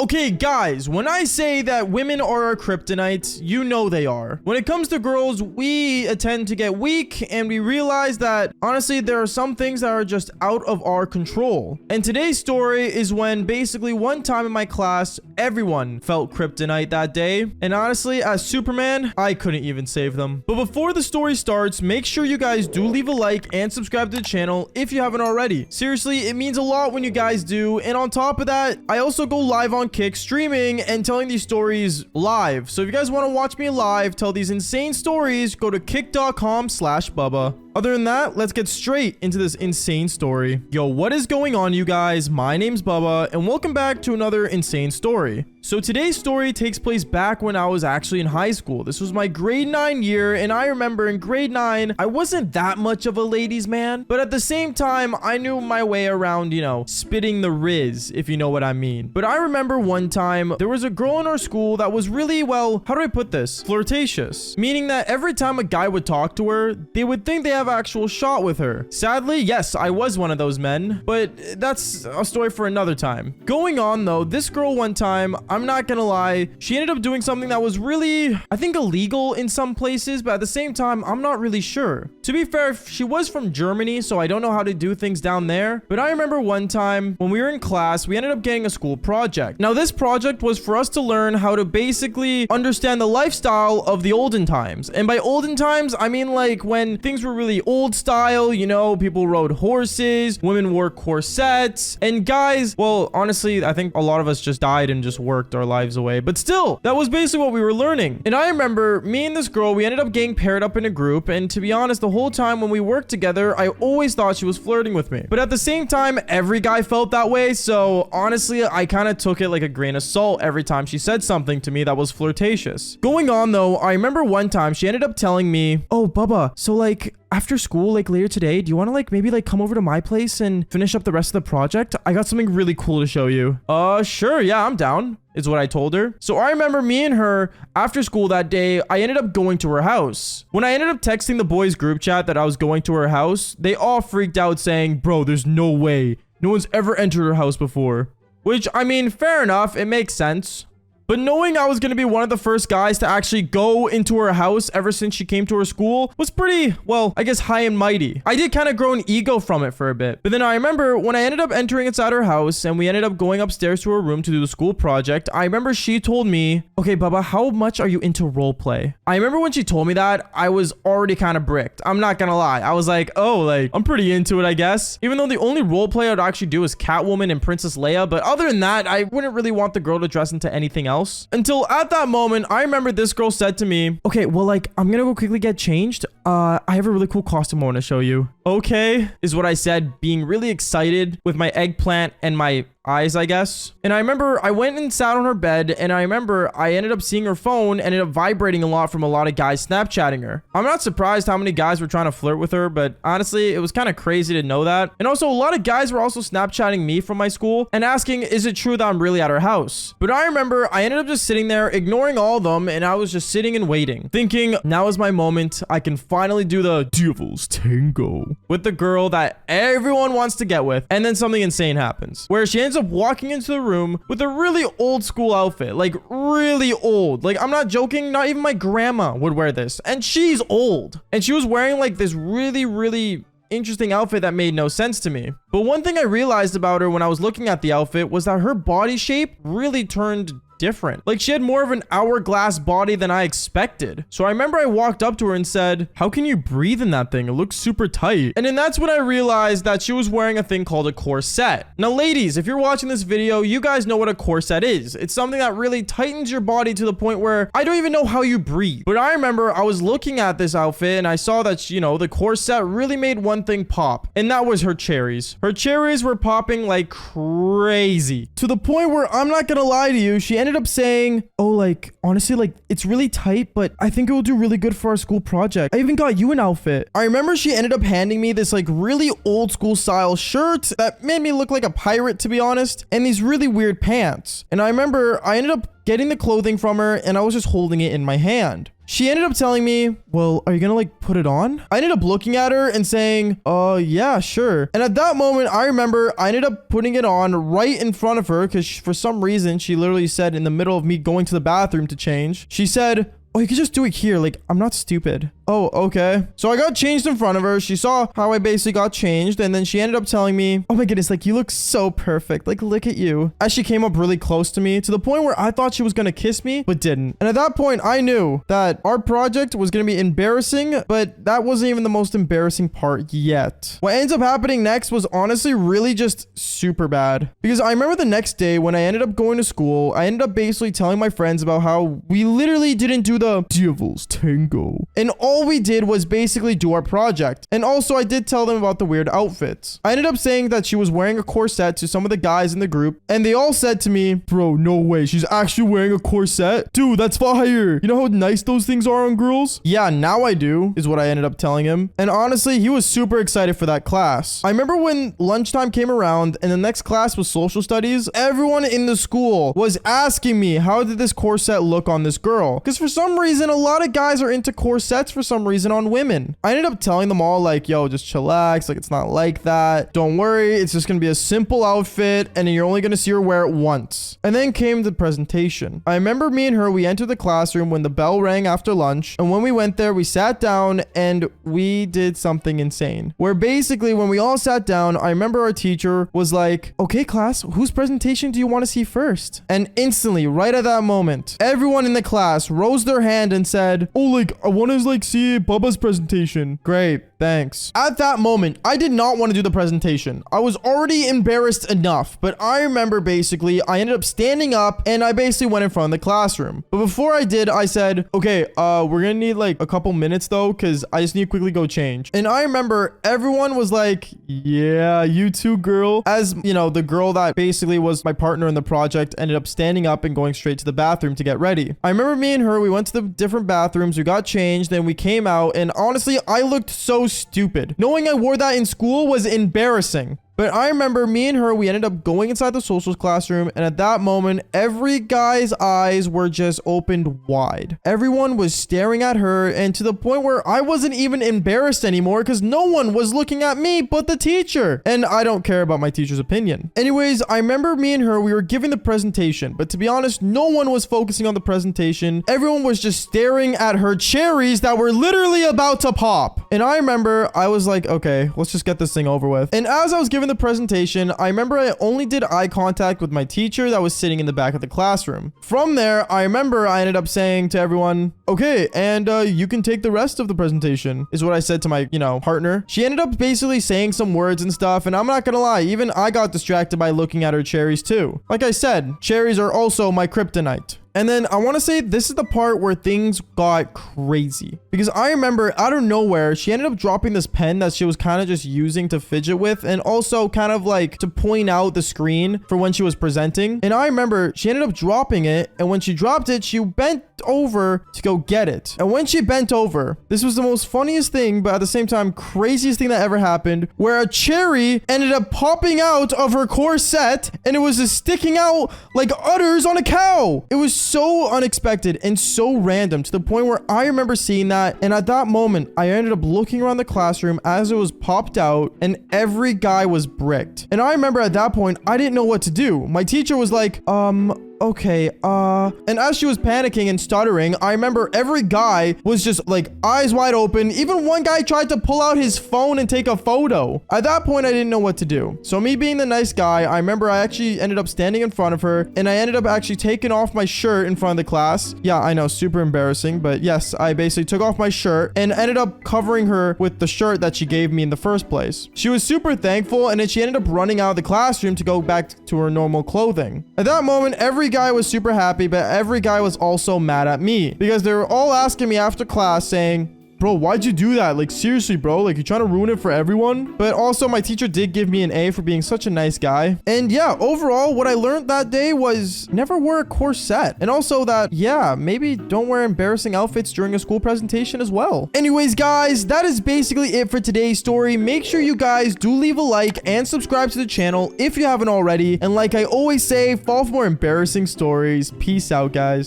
Okay, guys, when I say that women are our kryptonite, you know they are. When it comes to girls, we tend to get weak, and we realize that, honestly, there are some things that are just out of our control. And today's story is when basically one time in my class, everyone felt kryptonite that day. And honestly, as Superman, I couldn't even save them. But before the story starts, make sure you guys do leave a like and subscribe to the channel if you haven't already. Seriously, it means a lot when you guys do. And on top of that, I also go live on Kick streaming and telling these stories live. So if you guys want to watch me live tell these insane stories, go to kick.com/Bubba. Other than that, let's get straight into this insane story. Yo, what is going on, you guys? My name's Bubba, and welcome back to another insane story. So today's story takes place back when I was actually in high school. This was my grade 9 year, and I remember in grade 9, I wasn't that much of a ladies' man, but at the same time, I knew my way around, you know, spitting the riz, if you know what I mean. But I remember one time, there was a girl in our school that was really, well, how do I put this? Flirtatious. Meaning that every time a guy would talk to her, they would think they have actual shot with her. Sadly, yes, I was one of those men, but that's a story for another time. Going on though, this girl one time, I'm not gonna lie, she ended up doing something that was really, I think, illegal in some places, but at the same time, I'm not really sure. To be fair, she was from Germany, so I don't know how to do things down there, but I remember one time when we were in class, we ended up getting a school project. Now, this project was for us to learn how to basically understand the lifestyle of the olden times. And by olden times, I mean like when things were really old style, you know, people rode horses, women wore corsets, and guys, well, honestly, I think a lot of us just died and just worked our lives away. But still, that was basically what we were learning. And I remember me and this girl, we ended up getting paired up in a group. And to be honest, the whole time when we worked together, I always thought she was flirting with me. But at the same time, every guy felt that way. So honestly, I kind of took it like a grain of salt every time she said something to me that was flirtatious. Going on though, I remember one time she ended up telling me, "Oh, Bubba, so like after school, like later today, do you want to like maybe like come over to my place and finish up the rest of the project? I got something really cool to show you." Sure, yeah, I'm down, is what I told her. So I remember me and her after school that day, I ended up going to her house. When I ended up texting the boys group chat that I was going to her house, they all freaked out saying, "Bro, there's no way. No one's ever entered her house before." Which, I mean, fair enough. It makes sense. But knowing I was going to be one of the first guys to actually go into her house ever since she came to her school was pretty, well, I guess high and mighty. I did kind of grow an ego from it for a bit. But then I remember when I ended up entering inside her house and we ended up going upstairs to her room to do the school project, I remember she told me, "Okay, Bubba, how much are you into role play?" I remember when she told me that, I was already kind of bricked. I'm not going to lie. I was like, oh, like, I'm pretty into it, I guess. Even though the only role play I'd actually do is Catwoman and Princess Leia. But other than that, I wouldn't really want the girl to dress into anything else. Until at that moment, I remember this girl said to me, "Okay, well, like, I'm gonna go quickly get changed. I have a really cool costume I want to show you." "Okay," is what I said, being really excited with my eggplant and my eyes, I guess. And I remember I went and sat on her bed, and I remember I ended up seeing her phone ended up vibrating a lot from a lot of guys Snapchatting her. I'm not surprised how many guys were trying to flirt with her, but honestly, it was kind of crazy to know that. And also, a lot of guys were also Snapchatting me from my school and asking, is it true that I'm really at her house? But I remember I ended up just sitting there, ignoring all of them, and I was just sitting and waiting, thinking, now is my moment. I can finally do the devil's tango with the girl that everyone wants to get with. And then something insane happens, where she ends up walking into the room with a really old school outfit, like really old. Like, I'm not joking, not even my grandma would wear this, and she's old. And she was wearing like this really interesting outfit that made no sense to me. But one thing I realized about her when I was looking at the outfit was that her body shape really turned different. Like, she had more of an hourglass body than I expected. So I remember I walked up to her and said, "How can you breathe in that thing? It looks super tight." And then that's when I realized that she was wearing a thing called a corset. Now, ladies, if you're watching this video, you guys know what a corset is. It's something that really tightens your body to the point where I don't even know how you breathe. But I remember I was looking at this outfit and I saw that, you know, the corset really made one thing pop, and that was her cherries. Her cherries were popping like crazy, to the point where, I'm not gonna lie to you, she ended up saying, "Oh, like, honestly, like, it's really tight, but I think it will do really good for our school project. I even got you an outfit." I remember she ended up handing me this like really old school style shirt that made me look like a pirate, to be honest, and these really weird pants. And I remember I ended up getting the clothing from her and I was just holding it in my hand. she ended up telling me, well, are you gonna like put it on? I ended up looking at her and saying, yeah, sure. And at that moment, I remember I ended up putting it on right in front of her because for some reason, she literally said in the middle of me going to the bathroom to change, she said, oh, you could just do it here. Like, I'm not stupid. Oh, okay. So I got changed in front of her. She saw how I basically got changed. And then she ended up telling me, oh my goodness, like you look so perfect. Like, look at you. As she came up really close to me to the point where I thought she was going to kiss me, but didn't. And at that point, I knew that our project was going to be embarrassing, but that wasn't even the most embarrassing part yet. What ends up happening next was honestly really just super bad. Because I remember the next day when I ended up going to school, I ended up basically telling my friends about how we literally didn't do the Devil's Tango. And all we did was basically do our project. And also I did tell them about the weird outfits. I ended up saying that she was wearing a corset to some of the guys in the group, and they all said to me, bro, no way, she's actually wearing a corset? Dude, that's fire. You know how nice those things are on girls? Yeah, now I do, is what I ended up telling him. And honestly, he was super excited for that class. I remember when lunchtime came around and the next class was social studies, everyone in the school was asking me, how did this corset look on this girl? Because for some reason, a lot of guys are into corsets for some reason on women. I ended up telling them all like, yo, just chillax. Like, it's not like that. Don't worry. It's just going to be a simple outfit and you're only going to see her wear it once. And then came the presentation. I remember me and her, we entered the classroom when the bell rang after lunch. And when we went there, we sat down and we did something insane. Where basically when we all sat down, I remember our teacher was like, okay, class, whose presentation do you want to see first? And instantly, right at that moment, everyone in the class rose their hand and said, oh, like, I want to like see Bubba's presentation. Great. Thanks. At that moment, I did not want to do the presentation. I was already embarrassed enough, but I remember basically I ended up standing up and I basically went in front of the classroom. But before I did, I said, okay, we're gonna need like a couple minutes though, because I just need to quickly go change. And I remember everyone was like, yeah, you too, girl. As you know, the girl that basically was my partner in the project ended up standing up and going straight to the bathroom to get ready. I remember me and her, we went to the different bathrooms, we got changed, then we came out, and honestly, I looked so stupid. Knowing I wore that in school was embarrassing. But I remember me and her, we ended up going inside the socials classroom. And at that moment, every guy's eyes were just opened wide. Everyone was staring at her, and to the point where I wasn't even embarrassed anymore because no one was looking at me but the teacher. And I don't care about my teacher's opinion. Anyways, I remember me and her, we were giving the presentation. But to be honest, no one was focusing on the presentation. Everyone was just staring at her cherries that were literally about to pop. And I remember I was like, okay, let's just get this thing over with. And as I was giving the presentation, I remember I only did eye contact with my teacher that was sitting in the back of the classroom. From there, I remember I ended up saying to everyone, okay, and you can take the rest of the presentation, is what I said to my, partner. She ended up basically saying some words and stuff, and I'm not gonna lie, even I got distracted by looking at her cherries too. Like I said, cherries are also my kryptonite. And then I want to say this is the part where things got crazy. Because I remember out of nowhere, she ended up dropping this pen that she was kind of just using to fidget with. And also kind of like to point out the screen for when she was presenting. And I remember she ended up dropping it. And when she dropped it, she bent over to go get it. And when she bent over, this was the most funniest thing, but at the same time, craziest thing that ever happened, where a cherry ended up popping out of her corset. And it was just sticking out like udders on a cow. It was so unexpected and so random to the point where I remember seeing that, and at that moment I ended up looking around the classroom as it was popped out, and every guy was bricked. And I remember at that point I didn't know what to do. My teacher was like, okay, and as she was panicking and stuttering, I remember every guy was just like eyes wide open. Even one guy tried to pull out his phone and take a photo. At that point, I didn't know what to do. So me being the nice guy, I remember I actually ended up standing in front of her, and I ended up actually taking off my shirt in front of the class. Yeah, I know, super embarrassing, but yes, I basically took off my shirt and ended up covering her with the shirt that she gave me in the first place. She was super thankful, and then she ended up running out of the classroom to go back to her normal clothing. At that moment, every guy was super happy, but every guy was also mad at me because they were all asking me after class saying, bro, why'd you do that? Like, seriously, bro, like, you're trying to ruin it for everyone? But also, my teacher did give me an A for being such a nice guy. And yeah, overall, what I learned that day was never wear a corset. And also that, yeah, maybe don't wear embarrassing outfits during a school presentation as well. Anyways, guys, that is basically it for today's story. Make sure you guys do leave a like and subscribe to the channel if you haven't already. And like I always say, follow for more embarrassing stories. Peace out, guys.